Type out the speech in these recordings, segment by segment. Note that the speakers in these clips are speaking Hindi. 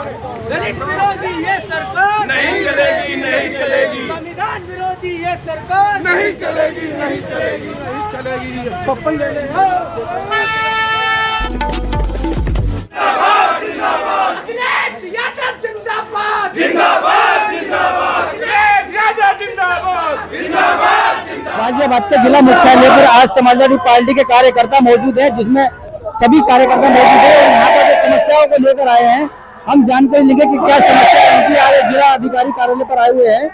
दलित विरोधी ये सरकार नहीं चलेगी, नहीं चलेगी। संविधान विरोधी ये सरकार नहीं चलेगी, नहीं चलेगी, नहीं चलेगी। पप्पल ले ले। अखिलेश यादव जिंदाबाद जिंदाबाद, जिंदाबाद। अखिलेश यादव जिंदाबाद, जिंदाबाद, जिंदाबाद। गाजियाबाद के जिला मुख्यालय पर आज समाजवादी पार्टी के कार्यकर्ता मौजूद हैं, जिसमें सभी कार्यकर्ता मौजूद हैं और यहाँ पर जो समस्याओं को लेकर आए हैं हम जानकारी लेंगे कि क्या समस्या उनकी आ रही। जिला अधिकारी कार्यालय पर आए हुए हैं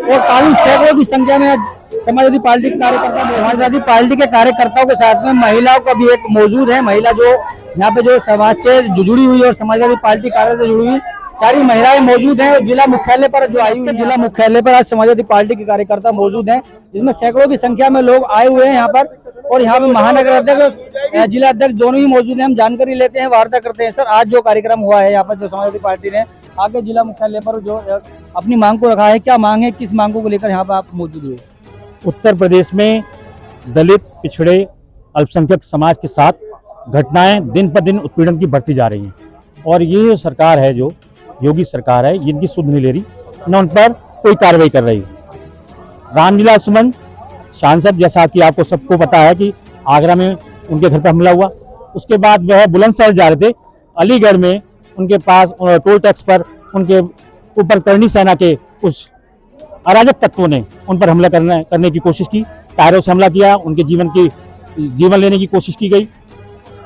और काफी सैकड़ों की संख्या में समाजवादी पार्टी के कार्यकर्ता, समाजवादी पार्टी के कार्यकर्ताओं के साथ में महिलाओं का भी एक मौजूद है। महिला जो यहाँ पे जो समाज से जुड़ी हुई और समाजवादी पार्टी कार्यालय से जुड़ी हुई सारी महिलाएं मौजूद हैं और जिला मुख्यालय पर जो आई हुई जिला मुख्यालय पर आज समाजवादी पार्टी के कार्यकर्ता मौजूद हैं, जिसमें सैकड़ों की संख्या में लोग आए हुए हैं यहाँ पर। और यहाँ पे महानगर अध्यक्ष, जिला अध्यक्ष दोनों ही मौजूद हैं। हम जानकारी लेते हैं, वार्ता करते हैं। सर, आज जो कार्यक्रम हुआ है यहाँ पर, जो समाजवादी पार्टी ने आगे जिला मुख्यालय पर जो अपनी मांग को रखा है, क्या मांग है, किस मांगों को लेकर यहाँ पर आप मौजूद हुए? उत्तर प्रदेश में दलित, पिछड़े, अल्पसंख्यक समाज के साथ घटनाएं दिन पर दिन उत्पीड़न की बढ़ती जा रही हैं और ये जो सरकार है, जो योगी सरकार है, इनकी सुध नहीं ले रही, न उन पर कोई कार्रवाई कर रही। रामविलास सुमन सांसद, जैसा कि आपको सबको पता है कि आगरा में उनके घर पर हमला हुआ, उसके बाद वह बुलंदशहर जा रहे थे, अलीगढ़ में उनके पास टोल टैक्स पर उनके ऊपर करनी सेना के कुछ अराजक तत्वों ने उन पर हमला करने की कोशिश की, टायरों से हमला किया, उनके जीवन लेने की कोशिश की गई।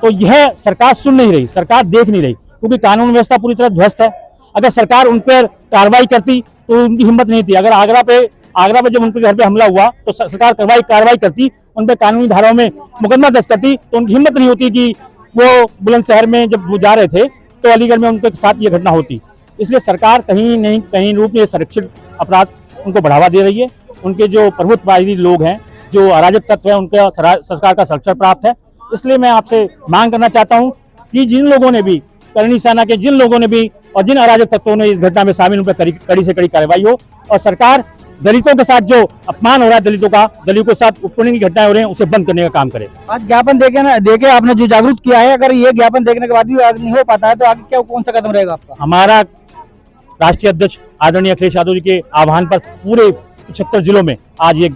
तो यह सरकार सुन नहीं रही, सरकार देख नहीं रही, क्योंकि कानून व्यवस्था पूरी तरह ध्वस्त है। अगर सरकार उन पर कार्रवाई करती तो उनकी हिम्मत नहीं थी। अगर आगरा पे जब उनके घर पे हमला हुआ तो सरकार कार्रवाई करती, उन पर कानूनी धाराओं में मुकदमा दर्ज करती, तो उनकी हिम्मत नहीं होती कि वो बुलंदशहर में जब वो जा रहे थे तो अलीगढ़ में उनके साथ ये घटना होती। इसलिए सरकार कहीं नहीं कहीं रूप में संरक्षित अपराध उनको बढ़ावा दे रही है। उनके जो प्रभुत्ववादी लोग हैं, जो अराजक तत्व है, उनका सरकार का संरक्षण प्राप्त है। इसलिए मैं आपसे मांग करना चाहता हूं कि जिन लोगों ने भी, करनी सेना के जिन लोगों ने भी और जिन अराजक तत्वों ने इस घटना में शामिल, उन पर कड़ी से कड़ी कार्रवाई हो और सरकार दलितों के साथ जो अपमान हो रहा है, दलितों के साथ उत्पीड़न की घटनाएं हो रही हैं, उसे बंद करने का काम करे। आज ज्ञापन देके आपने जो जागरूक किया है, अगर ये ज्ञापन देखने के बाद भी नहीं हो पाता है तो आगे क्या, कौन सा कदम रहेगा आपका? हमारा राष्ट्रीय अध्यक्ष आदरणीय अखिलेश यादव जी के आह्वान पर पूरे 75 जिलों में आज ये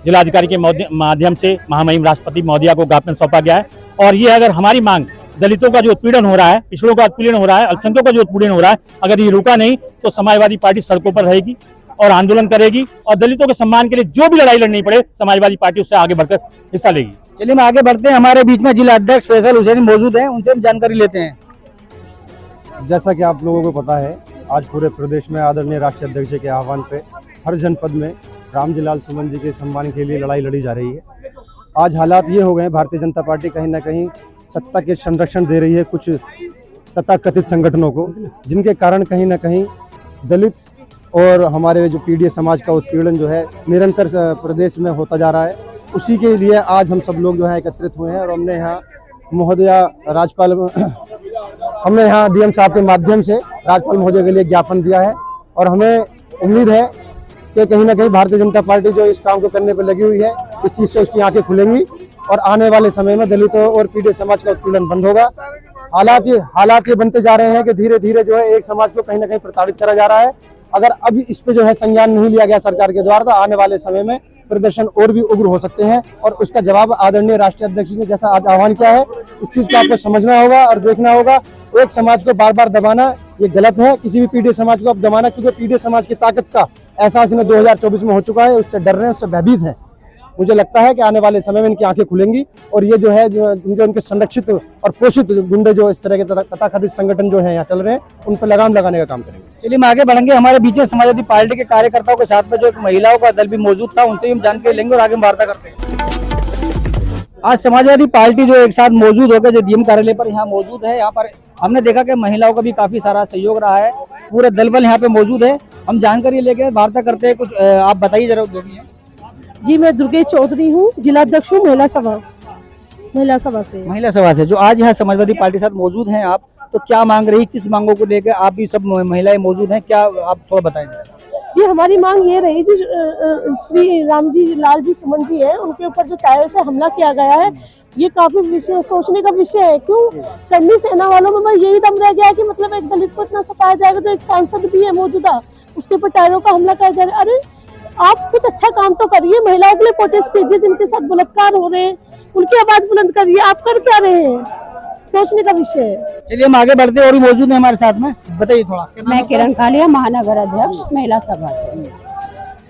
जिलाधिकारी के माध्यम से महामहिम राष्ट्रपति महोदया को ज्ञापन सौंपा गया है। और ये अगर हमारी मांग, दलितों का जो उत्पीड़न हो रहा है, पिछड़ों का उत्पीड़न हो रहा है, अल्पसंख्यकों का जो उत्पीड़न हो रहा है, अगर ये रुका नहीं तो समाजवादी पार्टी सड़कों पर रहेगी और आंदोलन करेगी और दलितों के सम्मान के लिए जो भी लड़ाई लड़नी पड़े, समाजवादी पार्टी उससे आगे बढ़कर हिस्सा लेगी। चलिए, हम आगे बढ़ते हैं। हमारे बीच में जिला अध्यक्ष फैसल हुसैन मौजूद हैं, उनसे हम जानकारी लेते हैं। जैसा कि आप लोगों को पता है, आज पूरे प्रदेश में आदरणीय राष्ट्रीय अध्यक्ष के आह्वान पे हर जनपद में रामविलास सुमन जी के सम्मान के लिए लड़ाई लड़ी जा रही है। आज हालात ये हो गए, भारतीय जनता पार्टी कहीं ना कहीं सत्ता के संरक्षण दे रही है कुछ तथाकथित संगठनों को, जिनके कारण कहीं ना कहीं दलित और हमारे जो पीढ़ी समाज का उत्पीड़न जो है निरंतर प्रदेश में होता जा रहा है। उसी के लिए आज हम सब लोग जो है एकत्रित हुए हैं और हमने यहाँ महोदया राज्यपाल, हमने यहाँ डीएम साहब के माध्यम से राज्यपाल महोदय के लिए ज्ञापन दिया है और हमें उम्मीद है कि कहीं ना कहीं भारतीय जनता पार्टी जो इस काम को करने पर लगी हुई है, इस चीज़ से उसकी आंखें खुलेंगी और आने वाले समय में दलितों और पीड़ित समाज का उत्पीड़न बंद होगा। हालात ये बनते जा रहे हैं कि धीरे धीरे जो है एक समाज को कहीं ना कहीं प्रताड़ित करा जा रहा है। अगर अब इस पे जो है संज्ञान नहीं लिया गया सरकार के द्वारा, तो आने वाले समय में प्रदर्शन और भी उग्र हो सकते हैं और उसका जवाब आदरणीय राष्ट्रीय अध्यक्ष ने जैसा आज आह्वान किया है, इस चीज को आपको समझना होगा और देखना होगा। एक समाज को बार बार दबाना ये गलत है, किसी भी पीड़ित समाज को अब दबाना, क्योंकि पीड़ित समाज की ताकत का एहसास इन्हें 2024 में हो चुका है, उससे डर रहे हैं, उससे भयभीत हैं। मुझे लगता है कि आने वाले समय में इनकी आंखें खुलेंगी और ये जो है जो उनके संरक्षित और पोषित गुंडे जो इस तरह के तथाकथित संगठन जो है यहाँ चल रहे हैं, उन पर लगाम लगाने का काम करेंगे। चलिए, हम आगे बढ़ेंगे। हमारे बीच में समाजवादी पार्टी के कार्यकर्ताओं के साथ में जो एक महिलाओं का दल भी मौजूद था, उनसे हम जानकारी लेंगे और आगे वार्ता करते हैं। आज समाजवादी पार्टी जो एक साथ मौजूद होकर जो डीएम कार्यालय पर यहाँ मौजूद है, यहाँ पर हमने देखा कि महिलाओं का भी काफी सारा सहयोग रहा है, पूरे दल बल यहाँ पे मौजूद है। हम जानकारी लेके वार्ता करते हैं। कुछ आप बताइए जरा। जी, मैं दुर्गेश चौधरी हूँ, जिलाध्यक्ष हूँ महिला सभा से। जो आज यहाँ समाजवादी पार्टी के साथ मौजूद हैं आप, तो क्या मांग रही, किस मांगों को लेकर आप भी सब महिलाएं मौजूद हैं, क्या आप थोड़ा बताएं। जी, हमारी मांग ये रही जी, श्री लाल जी सुमन जी है, उनके ऊपर जो टायरों से हमला किया गया है, ये काफी विषय सोचने का विषय है। क्यों करनी सेना वालों में बस यही दम रह गया है कि मतलब एक दलित को इतना सताया जाएगा, तो एक सांसद भी है मौजूदा, उसके ऊपर टायरों का हमला किया जाएगा। अरे आप कुछ अच्छा काम तो करिए, महिलाओं के लिए प्रोटेस्ट कीजिए, जिनके साथ बलात्कार हो रहे हैं उनकी आवाज बुलंद करिए, आप कर क्या रहे हैं, सोचने का विषय है। चलिए हम आगे बढ़ते हैं, और भी मौजूद है हमारे साथ में, बताइए थोड़ा। मैं किरण कालिया, महानगर अध्यक्ष महिला सभा से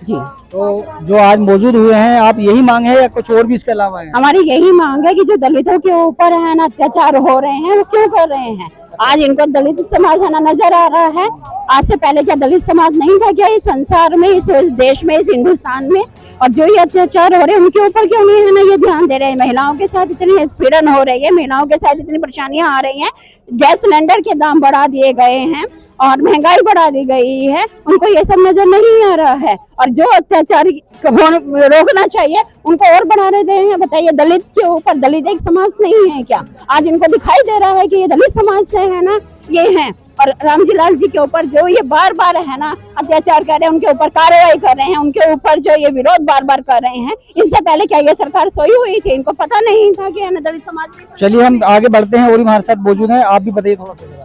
जी। तो जो आज मौजूद हुए हैं, आप यही मांग है या कुछ और भी इसके अलावा है? हमारी यही मांग है कि जो दलितों के ऊपर है ना अत्याचार हो रहे हैं, वो क्यों कर रहे हैं? आज इनको दलित समाज है ना नजर आ रहा है। आज से पहले क्या दलित समाज नहीं था क्या इस संसार में, इस देश में, इस हिंदुस्तान में? और जो ये अत्याचार हो रहे हैं उनके ऊपर क्यों नहीं है ना ये ध्यान दे रहे हैं? महिलाओं के साथ इतनी पीड़न हो रही है, महिलाओं के साथ इतनी परेशानियां आ रही हैं, गैस सिलेंडर के दाम बढ़ा दिए गए हैं और महंगाई बढ़ा दी गई है, उनको ये सब नजर नहीं आ रहा है। और जो अत्याचार रोकना चाहिए उनको और बढ़ा रहे हैं। बताइए, दलित के ऊपर, दलित एक समाज नहीं है क्या? आज इनको दिखाई दे रहा है कि ये दलित समाज से है ना ये हैं। और रामजी लाल जी के ऊपर जो ये बार बार है ना अत्याचार कर रहे हैं, उनके ऊपर कार्रवाई कर रहे हैं, उनके ऊपर जो ये विरोध बार बार कर रहे हैं, इनसे पहले क्या ये सरकार सोई हुई थी? इनको पता नहीं था कि है ना दलित समाज। चलिए हम आगे बढ़ते हैं, और भी हमारे साथ मौजूद है, आप भी बताइए थोड़ा सा।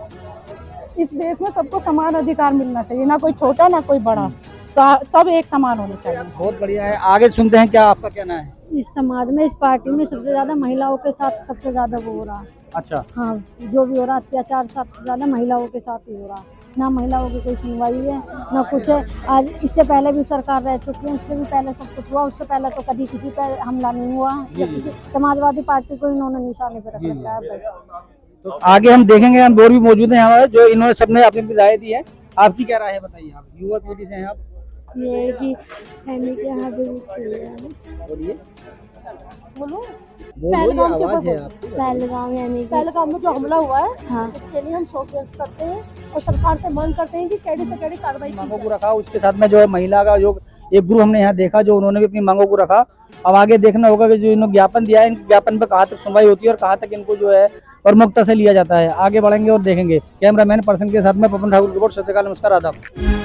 इस देश में सबको समान अधिकार मिलना चाहिए, ना कोई छोटा ना कोई बड़ा, सब एक समान होने चाहिए। बहुत बढ़िया है, आगे सुनते हैं, क्या आपका कहना है? इस समाज में, इस पार्टी में सबसे ज्यादा महिलाओं के साथ सबसे ज्यादा वो हो रहा है। अच्छा, हाँ, जो भी हो रहा अत्याचार सबसे ज्यादा महिलाओं के साथ ही हो रहा है। ना महिलाओं की कोई सुनवाई है ना कुछ है। आज इससे पहले भी सरकार रह चुकी है, इससे भी पहले सब कुछ हुआ, उससे पहले तो कभी किसी पर हमला नहीं हुआ या किसी समाजवादी पार्टी को इन्होंने निशाने पर रख रखा है बस। तो आगे हम देखेंगे, हम और भी मौजूद हैं हमारे, जो इन्होंने सबने अपनी राय दी है। आपकी क्या राय है बताइए? आप युवा पीढ़ी से हैं आप। ये कि के यहाँ भी बोलिए, बोलो। पहलगाम आवाज है आपकी। पहलगाम में जो हमला हुआ है, हाँ, उसके लिए हम शोक व्यक्त करते हैं और सरकार से मांग करते हैं कि कड़ी से कड़ी कार्रवाई मांगों को रखा। उसके साथ में जो है महिला का जो एक ग्रुप हमने यहाँ देखा, जो उन्होंने भी अपनी मांगों को रखा। अब आगे देखना होगा कि जो इन्होंने ज्ञापन दिया है, इन ज्ञापन पर कहाँ तक सुनवाई होती है और कहाँ तक इनको जो है प्रमुखता से लिया जाता है। आगे बढ़ेंगे और देखेंगे। कैमरामैन पर्सन के साथ में पवन ठाकुर की रिपोर्ट। सत्यकाल, नमस्कार, आदाब।